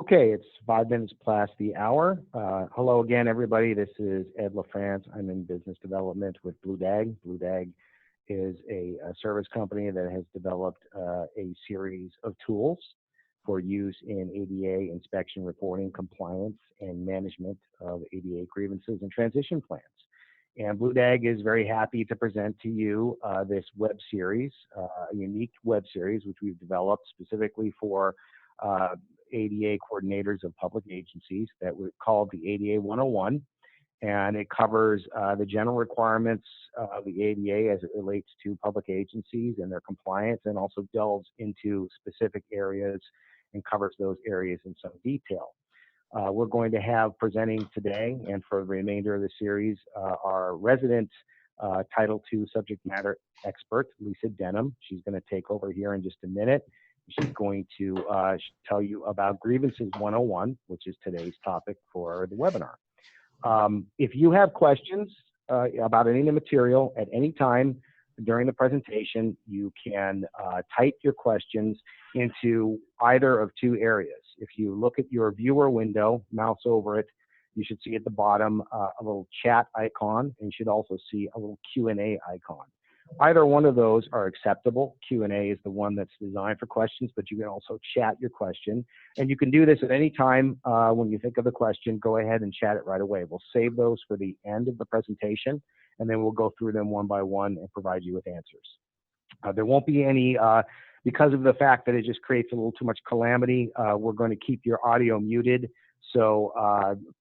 Okay, it's 5 minutes past the hour. Hello again, everybody. This is Ed LaFrance. I'm in business development with BlueDAG. BlueDAG is a service company that has developed a series of tools for use in ADA inspection, reporting, compliance, and management of ADA grievances and transition plans. And BlueDAG is very happy to present to you this web series, a unique web series which we've developed specifically for ADA coordinators of public agencies that we call the ADA 101, and it covers the general requirements of the ADA as it relates to public agencies and their compliance, and also delves into specific areas and covers those areas in some detail. We're going to have presenting today and for the remainder of the series our resident Title II subject matter expert, Lisa Denham. She's going to take over here in just a minute. She's going to tell you about Grievances 101, which is today's topic for the webinar. If you have questions about any of the material at any time during the presentation, you can type your questions into either of two areas. If you look at your viewer window, mouse over it, you should see at the bottom a little chat icon, and you should also see a little Q&A icon. Either one of those are acceptable. Q&A is the one that's designed for questions, but you can also chat your question. And you can do this at any time when you think of the question, go ahead and chat it right away. We'll save those for the end of the presentation, and then we'll go through them one by one and provide you with answers. There won't be any, because of the fact that it just creates a little too much calamity, we're going to keep your audio muted. So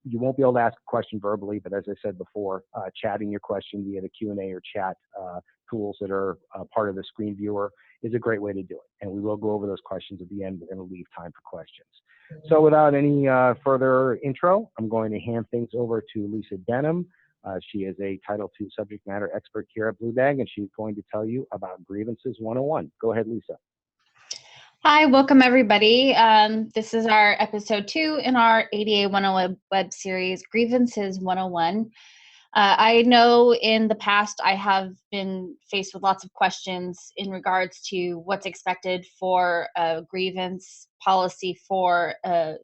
you won't be able to ask a question verbally, but as I said before, chatting your question via the Q&A or chat tools that are part of the screen viewer is a great way to do it. And we will go over those questions at the end. We're going to leave time for questions. So without any further intro, I'm going to hand things over to Lisa Denham. She is a Title II subject matter expert here at BlueDAG, and she's going to tell you about Grievances 101. Go ahead, Lisa. Hi, welcome everybody. This is our episode 2 in our ADA 101 web series, Grievances 101. I know in the past I have been faced with lots of questions in regards to what's expected for a grievance policy for a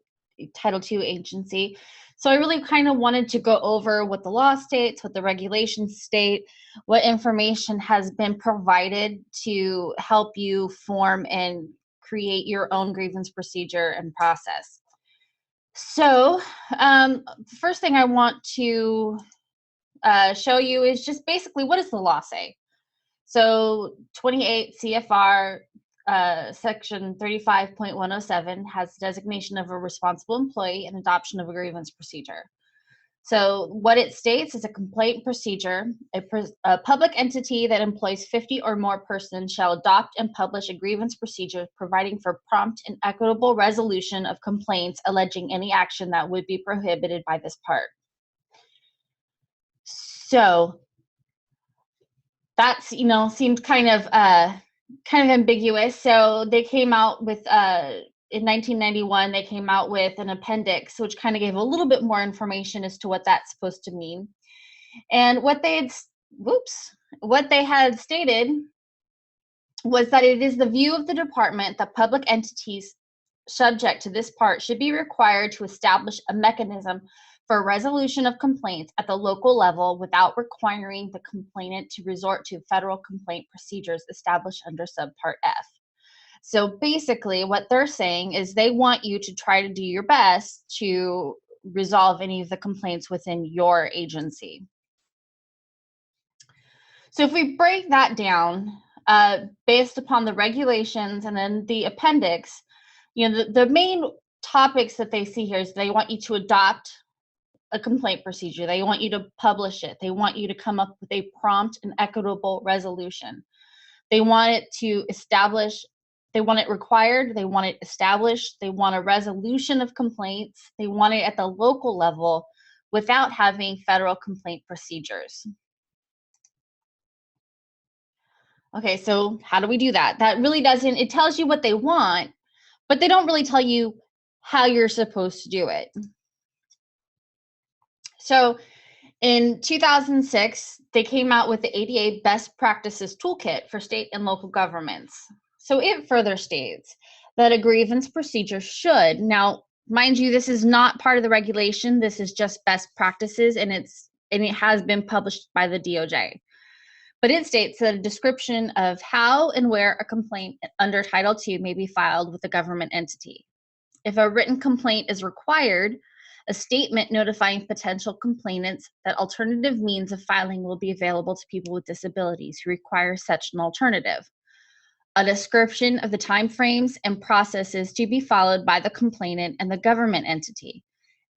Title II agency. So I really kind of wanted to go over what the law states, what the regulations state, what information has been provided to help you form and create your own grievance procedure and process. So the first thing I want to show you is just basically what does the law say. So 28 CFR section 35.107 has designation of a responsible employee and adoption of a grievance procedure. So what it states is a complaint procedure. A public entity that employs 50 or more persons shall adopt and publish a grievance procedure providing for prompt and equitable resolution of complaints alleging any action that would be prohibited by this part. So that's, seemed kind of ambiguous. So they came out with in 1991, they came out with an appendix, which kind of gave a little bit more information as to what that's supposed to mean. And what they had stated was that it is the view of the department that public entities subject to this part should be required to establish a mechanism for resolution of complaints at the local level without requiring the complainant to resort to federal complaint procedures established under subpart F. So basically what they're saying is they want you to try to do your best to resolve any of the complaints within your agency. So if we break that down based upon the regulations and then the appendix, the main topics that they see here is they want you to adopt a complaint procedure. They want you to publish it. They want you to come up with a prompt and equitable resolution. They want it to establish, they want it required, they want it established, they want a resolution of complaints, they want it at the local level without having federal complaint procedures. Okay, so how do we do that? That really doesn't, it tells you what they want, but they don't really tell you how you're supposed to do it. So in 2006, they came out with the ADA Best Practices Toolkit for state and local governments. So it further states that a grievance procedure should, now Mind you, this is not part of the regulation. This is just best practices, and it has been published by the DOJ. But it states that a description of how and where a complaint under Title II may be filed with a government entity. If a written complaint is required, a statement notifying potential complainants that alternative means of filing will be available to people with disabilities who require such an alternative. A description of the timeframes and processes to be followed by the complainant and the government entity.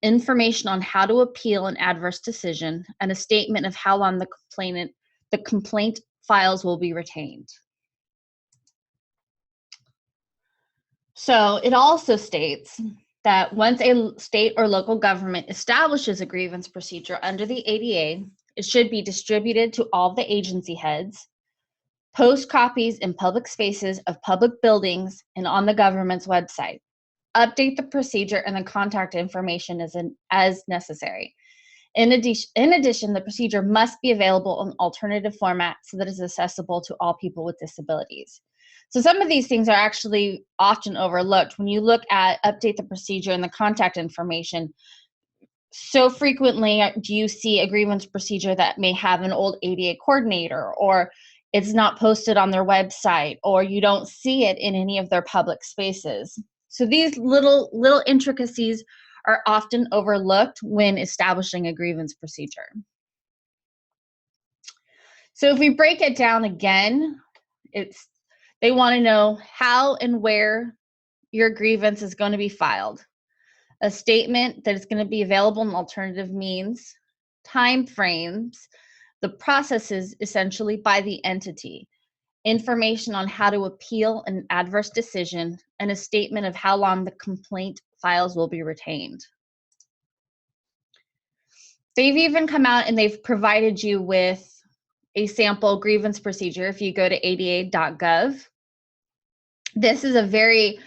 Information on how to appeal an adverse decision, and a statement of how long the complaint files will be retained. So it also states that once a state or local government establishes a grievance procedure under the ADA, it should be distributed to all the agency heads, post copies in public spaces of public buildings and on the government's website. Update the procedure and the contact information as necessary. In addition, the procedure must be available in alternative format so that it's accessible to all people with disabilities. So some of these things are actually often overlooked. When you look at update the procedure and the contact information, so frequently do you see a grievance procedure that may have an old ADA coordinator, or it's not posted on their website, or you don't see it in any of their public spaces. So these little intricacies are often overlooked when establishing a grievance procedure. So if we break it down again, they want to know how and where your grievance is going to be filed. A statement that is going to be available in alternative means, time frames, the processes essentially by the entity, information on how to appeal an adverse decision, and a statement of how long the complaint files will be retained. They've even come out and they've provided you with a sample grievance procedure if you go to ada.gov. This is a very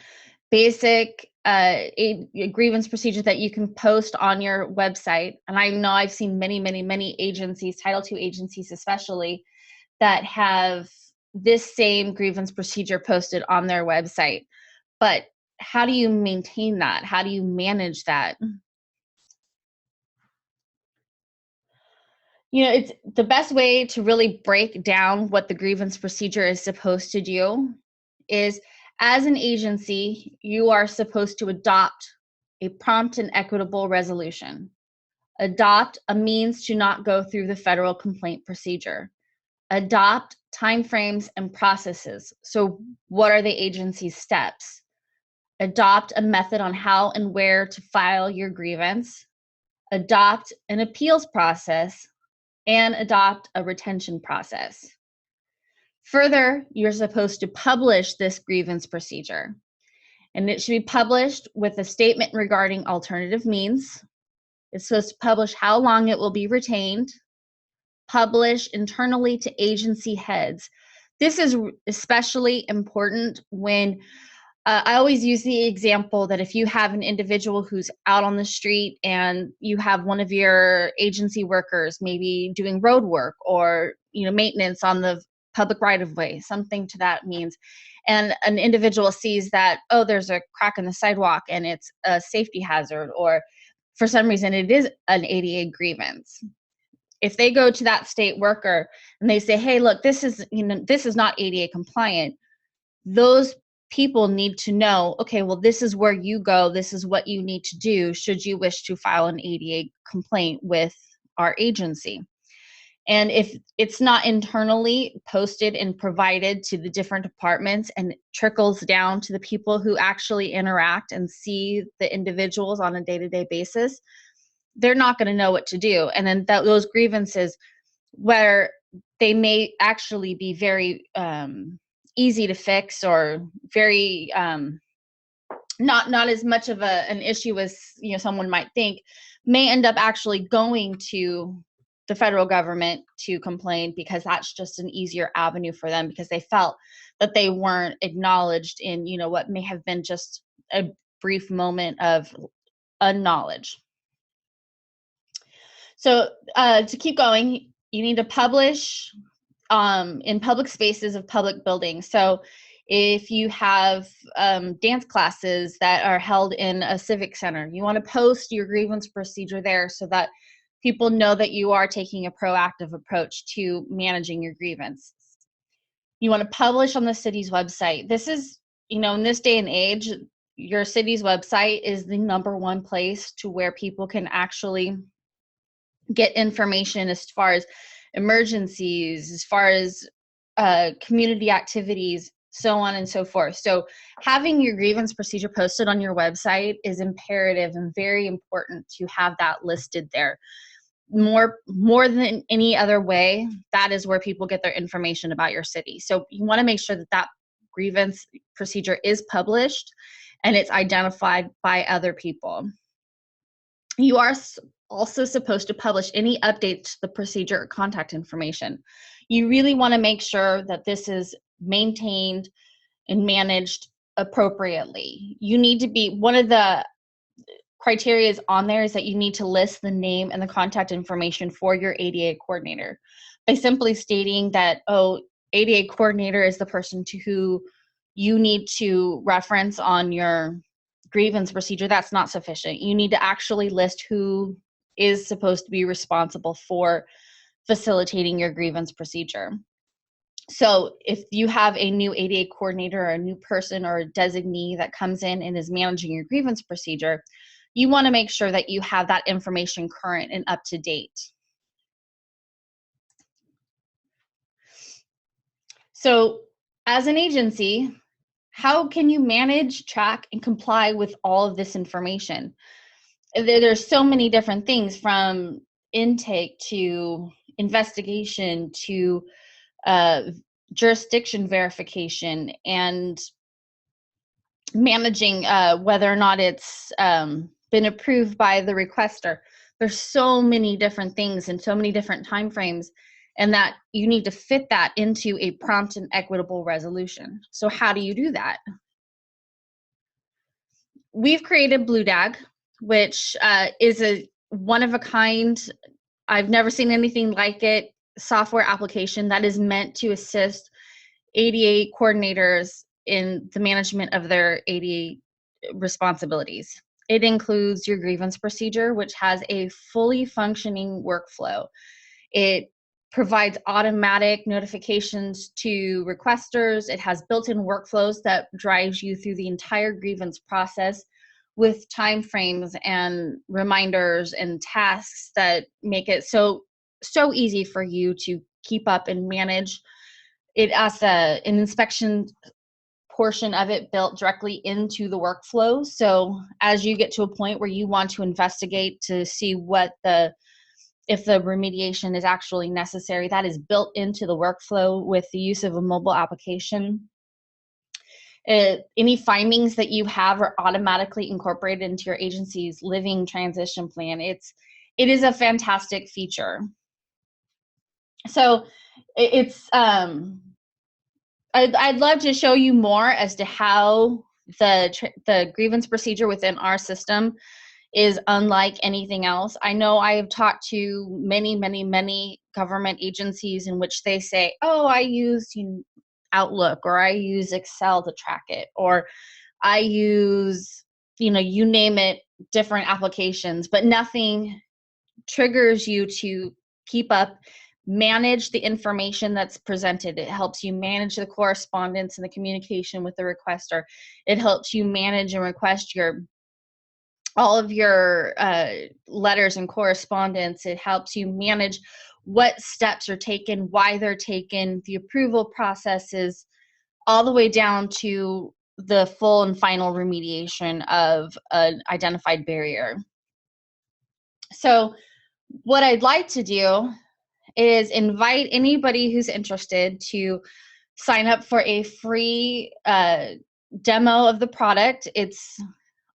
basic a grievance procedure that you can post on your website. And I know I've seen many agencies, Title II agencies especially, that have this same grievance procedure posted on their website. But how do you maintain that? How do you manage that? You know, it's the best way to really break down what the grievance procedure is supposed to do is, as an agency, you are supposed to adopt a prompt and equitable resolution. Adopt a means to not go through the federal complaint procedure. Adopt timeframes and processes. So what are the agency's steps? Adopt a method on how and where to file your grievance. Adopt an appeals process, and adopt a retention process. Further, you're supposed to publish this grievance procedure, and it should be published with a statement regarding alternative means. It's supposed to publish how long it will be retained, publish internally to agency heads. This is especially important when I always use the example that if you have an individual who's out on the street and you have one of your agency workers maybe doing road work or maintenance on the public right-of-way, something to that means, and an individual sees that, oh, there's a crack in the sidewalk and it's a safety hazard, or for some reason it is an ADA grievance. If they go to that state worker and they say, hey, look, this is not ADA compliant, those people need to know, okay, well, this is where you go, this is what you need to do should you wish to file an ADA complaint with our agency. And if it's not internally posted and provided to the different departments and trickles down to the people who actually interact and see the individuals on a day-to-day basis, they're not going to know what to do. And then those grievances, where they may actually be very easy to fix or very not as much of an issue as someone might think, may end up actually going to the federal government to complain, because that's just an easier avenue for them, because they felt that they weren't acknowledged in what may have been just a brief moment of unknowledge. So to keep going, you need to publish in public spaces of public buildings. So If you have dance classes that are held in a civic center, you want to post your grievance procedure there so that people know that you are taking a proactive approach to managing your grievance. You want to publish on the city's website. This is, in this day and age, your city's website is the #1 place to where people can actually get information as far as emergencies, as far as community activities, so on and so forth. So having your grievance procedure posted on your website is imperative and very important to have that listed there. More than any other way, that is where people get their information about your city. So you want to make sure that that grievance procedure is published and it's identified by other people. You are also supposed to publish any updates to the procedure or contact information. You really want to make sure that this is maintained and managed appropriately. You need to be, one of the criteria is on there is that you need to list the name and the contact information for your ADA coordinator. By simply stating that, ADA coordinator is the person to who you need to reference on your grievance procedure, that's not sufficient. You need to actually list who is supposed to be responsible for facilitating your grievance procedure. So if you have a new ADA coordinator or a new person or a designee that comes in and is managing your grievance procedure, you want to make sure that you have that information current and up to date. So as an agency, how can you manage, track, and comply with all of this information? There's so many different things, from intake to investigation to jurisdiction verification and managing whether or not it's been approved by the requester. There's so many different things and so many different timeframes, and that you need to fit that into a prompt and equitable resolution. So how do you do that? We've created BlueDAG, which is a one-of-a-kind, I've never seen anything like it, software application that is meant to assist ADA coordinators in the management of their ADA responsibilities. It includes your grievance procedure, which has a fully functioning workflow. It provides automatic notifications to requesters. It has built-in workflows that drives you through the entire grievance process with timeframes and reminders and tasks that make it so easy for you to keep up and manage. It has an inspection portion of it built directly into the workflow. So as you get to a point where you want to investigate to see if the remediation is actually necessary, that is built into the workflow with the use of a mobile application. Any findings that you have are automatically incorporated into your agency's living transition plan. It is a fantastic feature. So it's I'd love to show you more as to how the grievance procedure within our system is unlike anything else. I know I have talked to many government agencies in which they say, I use Outlook, or I use Excel to track it, or I use, you name it, different applications, but nothing triggers you to keep up, manage the information that's presented. It helps you manage the correspondence and the communication with the requester. It helps you manage and request all of your letters and correspondence. It helps you manage what steps are taken, why they're taken, the approval processes, all the way down to the full and final remediation of an identified barrier. So what I'd like to do is invite anybody who's interested to sign up for a free demo of the product. It's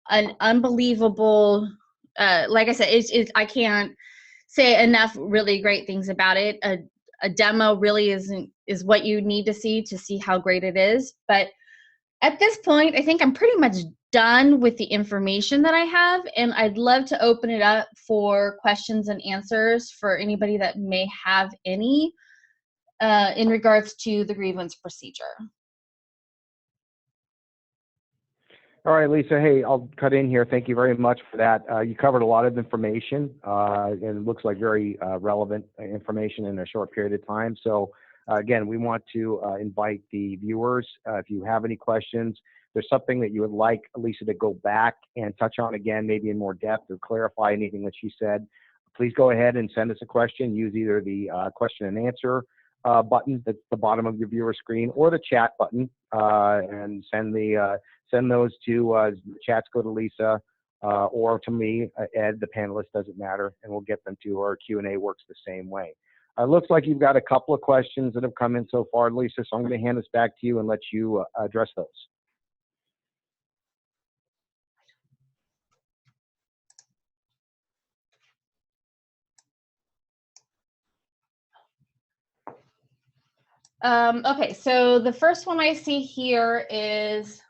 an unbelievable, like I said, I can't say enough really great things about it. A demo really is what you need to see how great it is. But at this point, I think I'm pretty much done with the information that I have, and I'd love to open it up for questions and answers for anybody that may have any in regards to the grievance procedure. All right, Lisa. Hey, I'll cut in here. Thank you very much for that. You covered a lot of information, and it looks like very relevant information in a short period of time. So, again, we want to invite the viewers. If you have any questions, there's something that you would like Lisa to go back and touch on again, maybe in more depth, or clarify anything that she said, please go ahead and send us a question. Use either the question and answer button that's at the bottom of your viewer screen, or the chat button, and send those to chats go to Lisa or to me, Ed, the panelist, doesn't matter, and we'll get them to her. Q&A works the same way. Looks like you've got a couple of questions that have come in so far, Lisa, so I'm going to hand this back to you and let you address those. Okay, so the first one I see here is,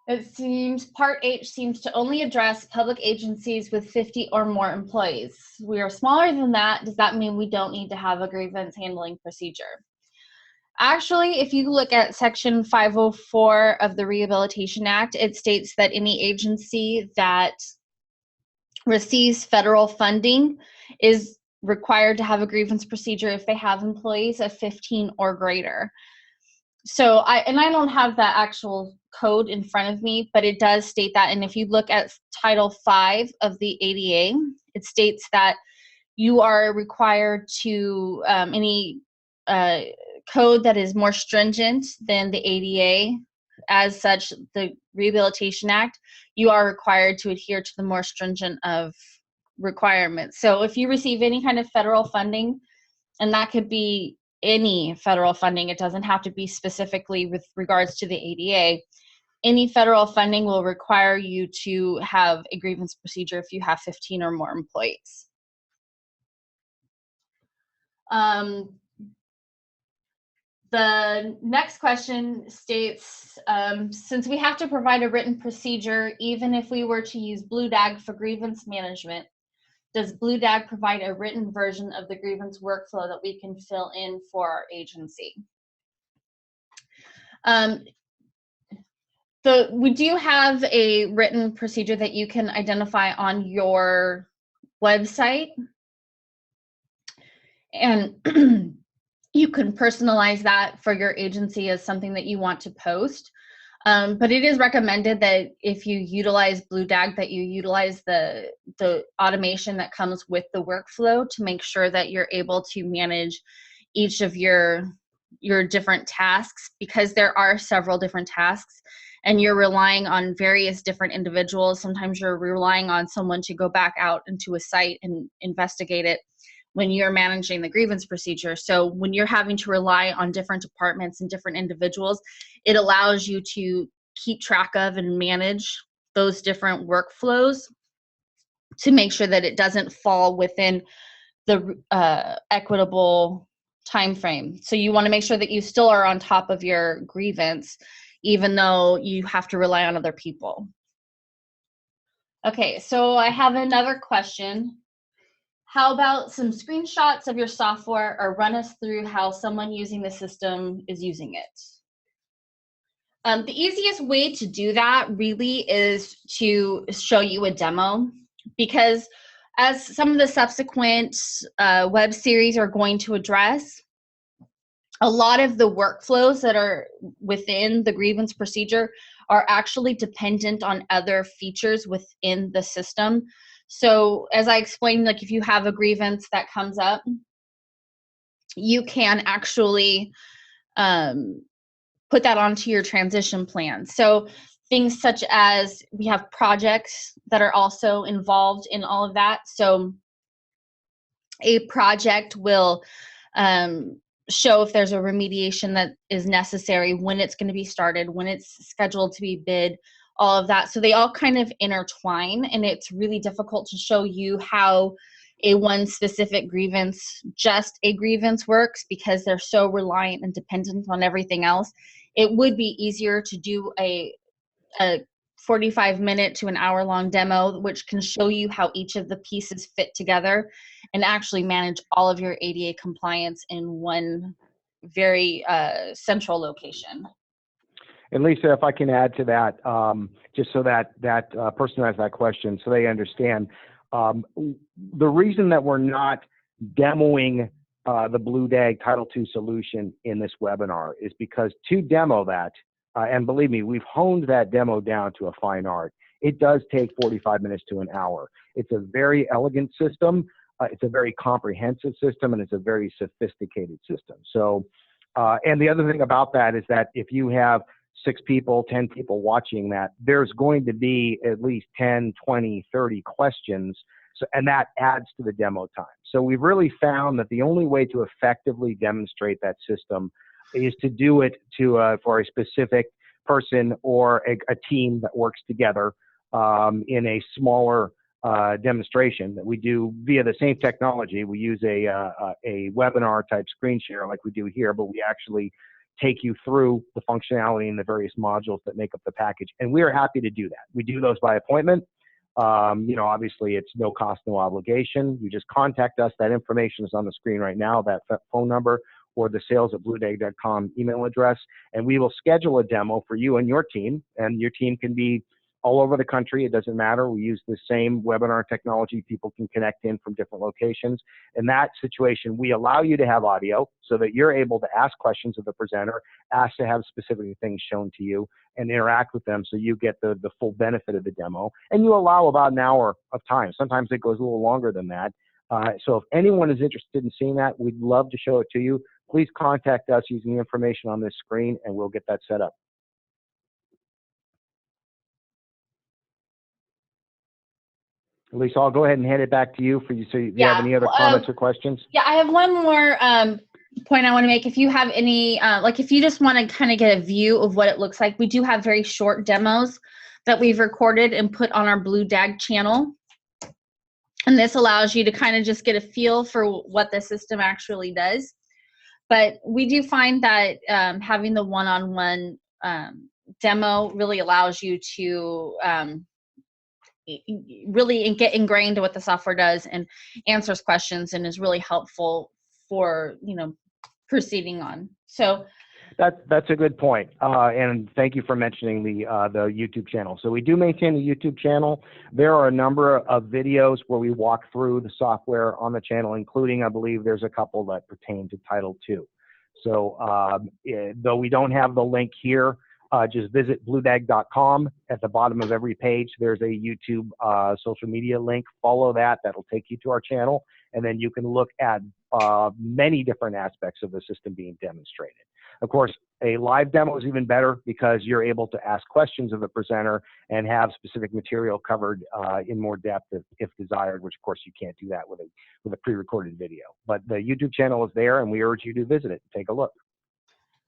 it seems Part H seems to only address public agencies with 50 or more employees. We are smaller than that. Does that mean we don't need to have a grievance handling procedure? Actually, if you look at Section 504 of the Rehabilitation Act, it states that any agency that receives federal funding is required to have a grievance procedure if they have employees of 15 or greater. So I don't have that actual code in front of me, but it does state that. And if you look at Title 5 of the ADA, it states that you are required to, any code that is more stringent than the ADA, as such, the Rehabilitation Act, you are required to adhere to the more stringent of requirements. So if you receive any kind of federal funding, and that could be any federal funding, it doesn't have to be specifically with regards to the ADA, any federal funding will require you to have a grievance procedure if you have 15 or more employees. The next question states, since we have to provide a written procedure, even if we were to use BlueDAG for grievance management, does BlueDAG provide a written version of the grievance workflow that we can fill in for our agency? We do have a written procedure that you can identify on your website, and you can personalize that for your agency as something that you want to post. But it is recommended that if you utilize BlueDAG, that you utilize the automation that comes with the workflow to make sure that you're able to manage each of your different tasks, because there are several different tasks and you're relying on various different individuals. Sometimes you're relying on someone to go back out into a site and investigate it when you're managing the grievance procedure. So when you're having to rely on different departments and different individuals, it allows you to keep track of and manage those different workflows to make sure that it doesn't fall within the equitable time frame. So you want to make sure that you still are on top of your grievance, even though you have to rely on other people. Okay, so I have another question. How about some screenshots of your software, or run us through how someone using the system is using it? The easiest way to do that really is to show you a demo, because as some of the subsequent web series are going to address, a lot of the workflows that are within the grievance procedure are actually dependent on other features within the system. So as I explained, like if you have a grievance that comes up, you can actually put that onto your transition plan. So things such as, we have projects that are also involved in all of that. So a project will show if there's a remediation that is necessary, when it's going to be started, when it's scheduled to be bid, all of that. So they all kind of intertwine, and it's really difficult to show you how a one specific grievance, just a grievance, works, because they're so reliant and dependent on everything else. It would be easier to do a 45-minute to an hour-long demo, which can show you how each of the pieces fit together and actually manage all of your ADA compliance in one very central location. And Lisa, if I can add to that, just so that person who has that question, so they understand, the reason that we're not demoing the BlueDAG Title II solution in this webinar is because to demo that, and believe me, we've honed that demo down to a fine art. It does take 45 minutes to an hour. It's a very elegant system. It's a very comprehensive system, and it's a very sophisticated system. So, and the other thing about that is that if you have 6 people, 10 people watching that, there's going to be at least 10, 20, 30 questions. So, and that adds to the demo time. So we've really found that the only way to effectively demonstrate that system is to do it for a specific person or a team that works together in a smaller demonstration that we do via the same technology. We use a webinar type screen share like we do here, but we actually take you through the functionality and the various modules that make up the package. And we are happy to do that. We do those by appointment. You know, obviously it's no cost, no obligation. You just contact us. That information is on the screen right now, that phone number or the sales@bluedag.com email address. And we will schedule a demo for you and your team. And your team can be all over the country. It doesn't matter. We use the same webinar technology. People can connect in from different locations. In that situation, we allow you to have audio so that you're able to ask questions of the presenter, ask to have specific things shown to you, and interact with them so you get the full benefit of the demo. And you allow about an hour of time. Sometimes it goes a little longer than that. So if anyone is interested in seeing that, we'd love to show it to you. Please contact us using the information on this screen, and we'll get that set up. Lisa, I'll go ahead and hand it back to you. So do you have any other comments or questions? Yeah, I have one more point I want to make. If you have any, like if you just want to kind of get a view of what it looks like, we do have very short demos that we've recorded and put on our BlueDAG channel. And this allows you to kind of just get a feel for what the system actually does. But we do find that having the one-on-one demo really allows you to really get ingrained in what the software does and answers questions and is really helpful for, you know, proceeding on. So that's a good point. And thank you for mentioning the YouTube channel. So we do maintain the YouTube channel. There are a number of videos where we walk through the software on the channel, including, I believe there's a couple that pertain to Title II. So though we don't have the link here, just visit BlueDAG.com. At the bottom of every page, there's a YouTube social media link. Follow that. That'll take you to our channel. And then you can look at many different aspects of the system being demonstrated. Of course, a live demo is even better because you're able to ask questions of the presenter and have specific material covered in more depth if desired, which of course you can't do that with a pre-recorded video. But the YouTube channel is there, and we urge you to visit it and take a look.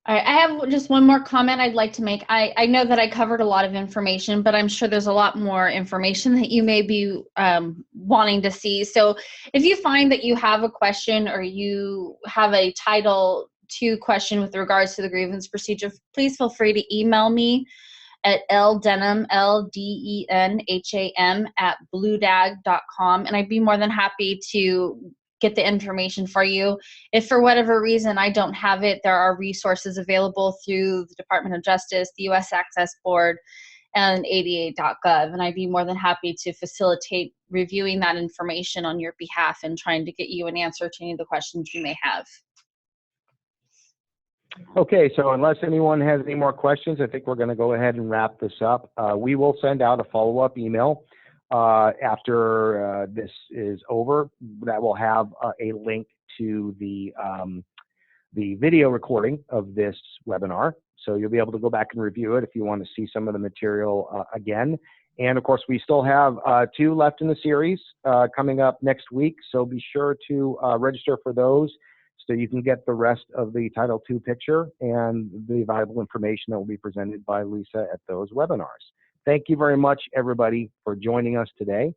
All right, I have just one more comment I'd like to make. I know that I covered a lot of information, but I'm sure there's a lot more information that you may be wanting to see. So if you find that you have a question or you have a Title II question with regards to the grievance procedure, please feel free to email me at ldenham, LDENHAM @bluedag.com, and I'd be more than happy to get the information for you. If for whatever reason I don't have it, there are resources available through the Department of Justice, the U.S. Access Board, and ADA.gov, and I'd be more than happy to facilitate reviewing that information on your behalf and trying to get you an answer to any of the questions you may have. Okay, so unless anyone has any more questions, I think we're going to go ahead and wrap this up. We will send out a follow-up email after this is over that will have a link to the video recording of this webinar. So you'll be able to go back and review it if you want to see some of the material again. And of course, we still have 2 left in the series coming up next week. So be sure to register for those so you can get the rest of the Title II picture and the valuable information that will be presented by Lisa at those webinars. Thank you very much, everybody, for joining us today.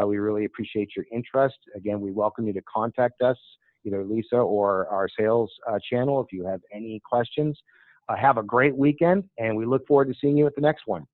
We really appreciate your interest. Again, we welcome you to contact us, either Lisa or our sales channel, if you have any questions. Have a great weekend, and we look forward to seeing you at the next one.